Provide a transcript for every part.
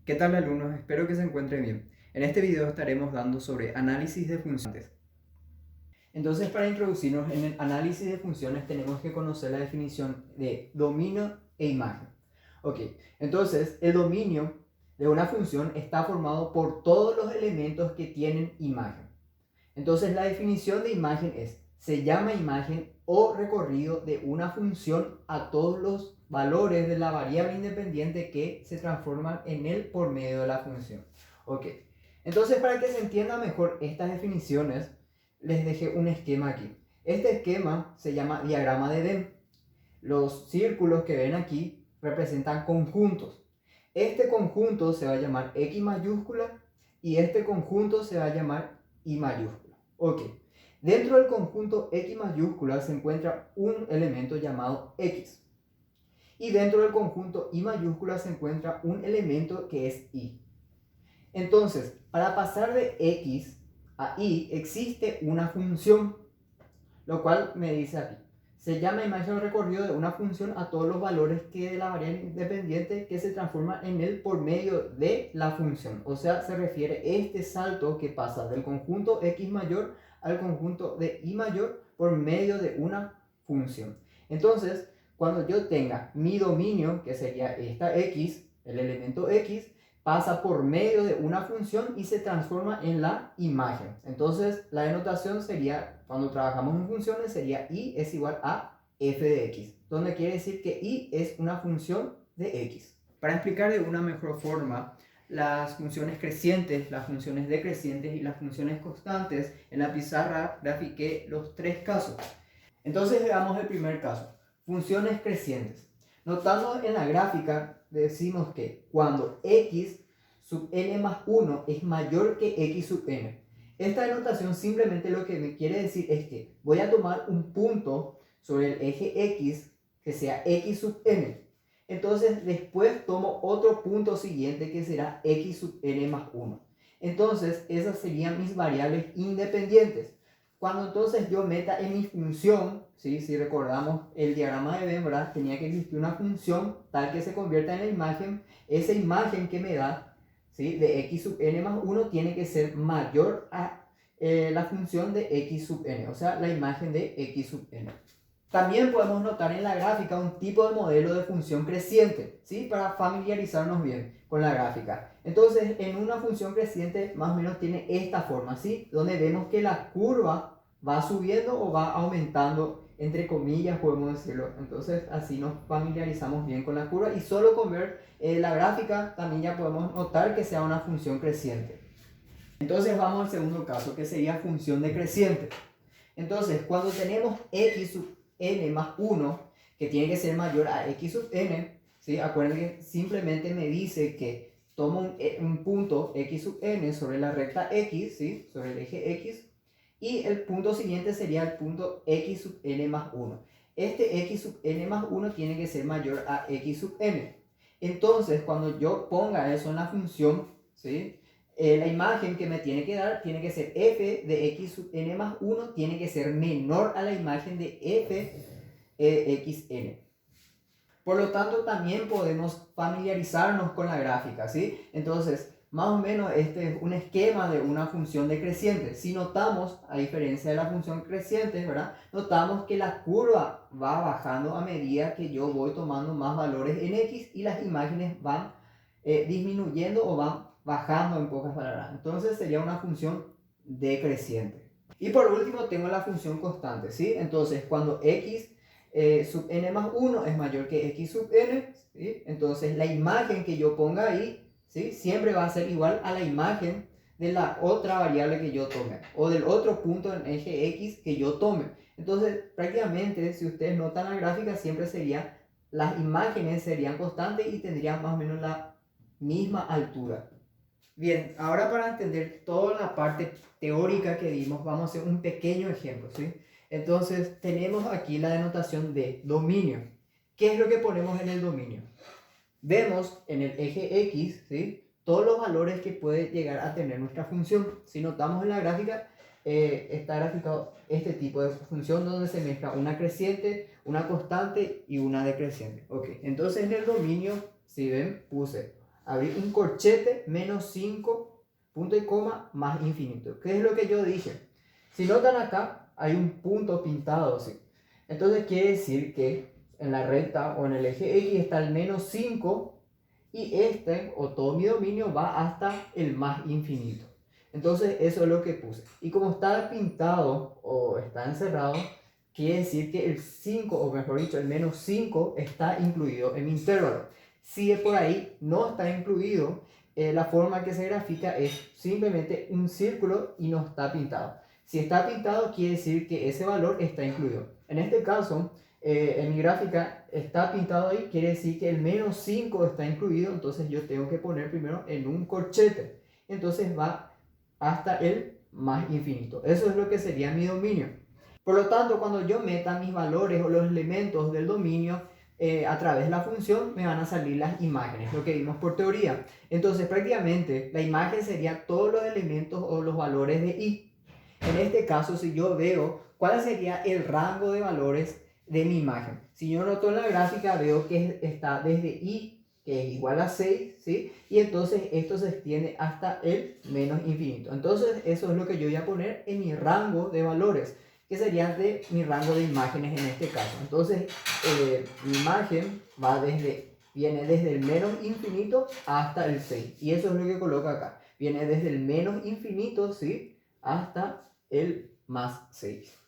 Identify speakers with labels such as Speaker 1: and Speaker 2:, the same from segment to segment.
Speaker 1: ¿Qué tal, alumnos? Espero que se encuentren bien. En este video estaremos dando sobre análisis de funciones. Entonces, para introducirnos en el análisis de funciones tenemos que conocer la definición de dominio e imagen. Ok, entonces el dominio de una función está formado por todos los elementos que tienen imagen. Entonces la definición de imagen se llama imagen o recorrido de una función a todos los valores de la variable independiente que se transforman en él por medio de la función. Ok, entonces para que se entienda mejor estas definiciones, les dejé un esquema aquí. Este esquema se llama diagrama de Venn. Los círculos que ven aquí representan conjuntos. Este conjunto se va a llamar X mayúscula y este conjunto se va a llamar Y mayúscula. Ok, dentro del conjunto X mayúscula se encuentra un elemento llamado X. Y dentro del conjunto Y mayúscula se encuentra un elemento que es Y. Entonces, para pasar de X a Y existe una función, lo cual me dice aquí. Se llama imagen o recorrido de una función a todos los valores que de la variable independiente que se transforma en él por medio de la función. O sea, se refiere a este salto que pasa del conjunto X mayor al conjunto de Y mayor por medio de una función. Entonces, cuando yo tenga mi dominio, que sería esta X, el elemento X, pasa por medio de una función y se transforma en la imagen. Entonces, la denotación sería, cuando trabajamos en funciones, sería y es igual a f de x, donde quiere decir que y es una función de x. Para explicar de una mejor forma las funciones crecientes, las funciones decrecientes y las funciones constantes, en la pizarra grafiqué los tres casos. Entonces veamos el primer caso, funciones crecientes. Notando en la gráfica decimos que cuando x sub n más 1 es mayor que x sub n. Esta denotación simplemente lo que me quiere decir es que voy a tomar un punto sobre el eje x que sea x sub n. Entonces después tomo otro punto siguiente que será x sub n más 1. Entonces esas serían mis variables independientes. Cuando entonces yo meta en mi función, ¿sí? Si recordamos el diagrama de Venn, ¿verdad? Tenía que existir una función tal que se convierta en la imagen. Esa imagen que me da, ¿sí? De x sub n más 1 tiene que ser mayor a la función de x sub n, o sea, la imagen de x sub n. También podemos notar en la gráfica un tipo de modelo de función creciente, ¿sí? Para familiarizarnos bien con la gráfica. Entonces, en una función creciente más o menos tiene esta forma, ¿sí? Donde vemos que la curva va subiendo o va aumentando, entre comillas podemos decirlo. Entonces, así nos familiarizamos bien con la curva y solo con ver la gráfica también ya podemos notar que sea una función creciente. Entonces, vamos al segundo caso, que sería función decreciente. Entonces, cuando tenemos x sub n más 1, que tiene que ser mayor a x sub n, ¿sí? Acuérdense que simplemente me dice que tomo un punto x sub n sobre la recta x, ¿sí? Sobre el eje x, y el punto siguiente sería el punto x sub n más 1. Este x sub n más 1 tiene que ser mayor a x sub n. Entonces, cuando yo ponga eso en la función, ¿sí? La imagen que me tiene que dar tiene que ser f de x sub n más 1 tiene que ser menor a la imagen de f xn. Por lo tanto, también podemos familiarizarnos con la gráfica, ¿sí? Entonces, más o menos este es un esquema de una función decreciente. Si notamos, a diferencia de la función creciente, ¿verdad? Notamos que la curva va bajando a medida que yo voy tomando más valores en x y las imágenes van disminuyendo o van bajando, en pocas palabras. Entonces sería una función decreciente. Y por último tengo la función constante, ¿sí? Entonces cuando x sub n más 1 es mayor que x sub n, ¿sí? Entonces la imagen que yo ponga ahí, ¿sí? Siempre va a ser igual a la imagen de la otra variable que yo tome o del otro punto en eje x que yo tome. Entonces prácticamente, si ustedes notan la gráfica, siempre sería, las imágenes serían constantes y tendrían más o menos la misma altura. Bien, ahora para entender toda la parte teórica que dimos, vamos a hacer un pequeño ejemplo, ¿sí? Entonces, tenemos aquí la denotación de dominio. ¿Qué es lo que ponemos en el dominio? Vemos en el eje X, ¿sí? Todos los valores que puede llegar a tener nuestra función. Si notamos en la gráfica, está graficado este tipo de función donde se mezcla una creciente, una constante y una decreciente. Ok, entonces en el dominio, si ven, puse abrir un corchete, menos 5, punto y coma, más infinito. ¿Qué es lo que yo dije? Si notan acá, hay un punto pintado así. Entonces quiere decir que en la recta o en el eje X está el menos 5 y este o todo mi dominio va hasta el más infinito. Entonces eso es lo que puse. Y como está pintado o está encerrado, quiere decir que el 5, o mejor dicho, el menos 5 está incluido en mi intervalo. Si por ahí no está incluido, la forma que se grafica es simplemente un círculo y no está pintado. Si está pintado, quiere decir que ese valor está incluido. En este caso, en mi gráfica está pintado ahí, quiere decir que el menos 5 está incluido, entonces yo tengo que poner primero en un corchete. Entonces va hasta el más infinito. Eso es lo que sería mi dominio. Por lo tanto, cuando yo meta mis valores o los elementos del dominio a través de la función, me van a salir las imágenes, lo que vimos por teoría. Entonces, prácticamente, la imagen sería todos los elementos o los valores de y. En este caso, si yo veo cuál sería el rango de valores de mi imagen. Si yo noto en la gráfica, veo que está desde y, que es igual a 6, ¿sí? Y entonces esto se extiende hasta el menos infinito. Entonces, eso es lo que yo voy a poner en mi rango de valores, que sería de mi rango de imágenes en este caso. Entonces, mi imagen viene desde el menos infinito hasta el 6. Y eso es lo que coloco acá. Viene desde el menos infinito, ¿sí?, hasta el más 6.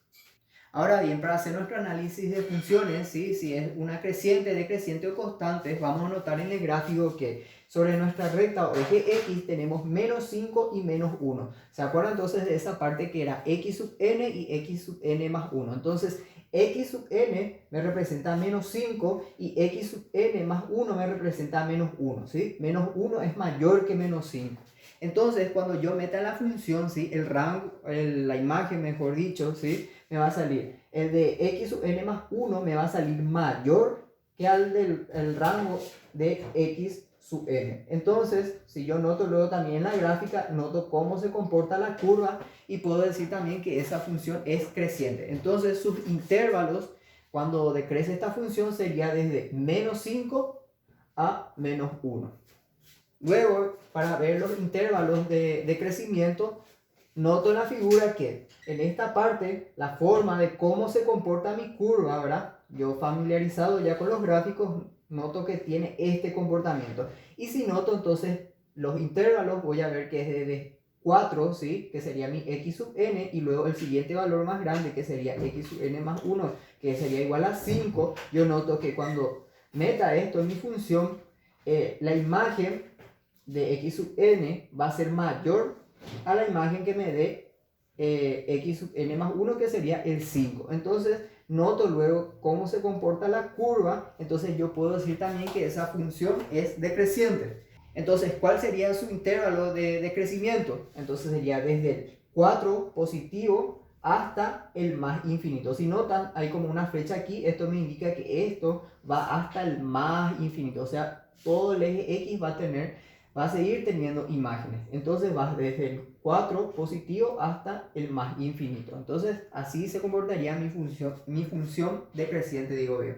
Speaker 1: Ahora bien, para hacer nuestro análisis de funciones, ¿sí?, si es una creciente, decreciente o constante, vamos a notar en el gráfico que sobre nuestra recta o eje X tenemos menos 5 y menos 1. ¿Se acuerdan entonces de esa parte que era X sub n y X sub n más 1? Entonces, X sub n me representa menos 5 y X sub n más 1 me representa menos 1, ¿sí? Menos 1 es mayor que menos 5. Entonces, cuando yo meta la función, ¿sí?, el rango, la imagen, mejor dicho, ¿sí?, me va a salir el de X sub n más 1 me va a salir mayor que el rango de X sub n. Entonces, si yo noto luego también en la gráfica, noto cómo se comporta la curva y puedo decir también que esa función es creciente. Entonces, sus intervalos, cuando decrece esta función, sería desde menos 5 a menos 1. Luego, para ver los intervalos de crecimiento, noto en la figura que en esta parte, la forma de cómo se comporta mi curva, ¿verdad? Yo familiarizado ya con los gráficos, noto que tiene este comportamiento. Y si noto entonces los intervalos, voy a ver que es de 4, ¿sí?, que sería mi X sub n, y luego el siguiente valor más grande, que sería X sub n más 1, que sería igual a 5. Yo noto que cuando meta esto en mi función, la imagen de X sub n va a ser mayor a la imagen que me dé X sub n más 1, que sería el 5. Entonces, noto luego cómo se comporta la curva. Entonces, yo puedo decir también que esa función es decreciente. Entonces, ¿cuál sería su intervalo de crecimiento? Entonces, sería desde el 4 positivo hasta el más infinito. Si notan, hay como una flecha aquí. Esto me indica que esto va hasta el más infinito. O sea, todo el eje X va a seguir teniendo imágenes. Entonces va desde el 4 positivo hasta el más infinito. Entonces así se comportaría mi función decreciente, digo yo.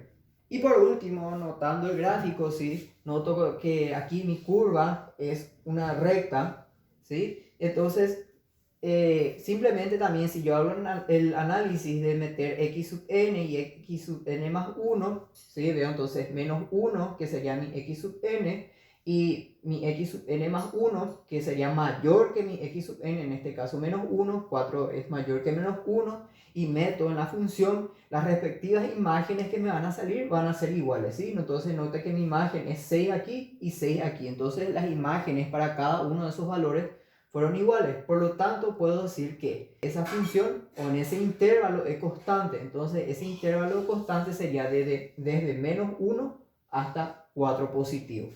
Speaker 1: Y por último, notando el gráfico, ¿sí?, noto que aquí mi curva es una recta, ¿sí? Entonces, simplemente también si yo hago el análisis de meter X sub n y X sub n más 1, ¿sí?, veo entonces menos 1, que sería mi X sub n, y mi X sub n más 1, que sería mayor que mi X sub n, en este caso menos 1, 4 es mayor que menos 1, y meto en la función las respectivas imágenes que me van a salir, van a ser iguales, ¿sí? Entonces note que mi imagen es 6 aquí y 6 aquí, entonces las imágenes para cada uno de esos valores fueron iguales. Por lo tanto, puedo decir que esa función o en ese intervalo es constante. Entonces, ese intervalo constante sería desde menos 1 hasta 4 positivo.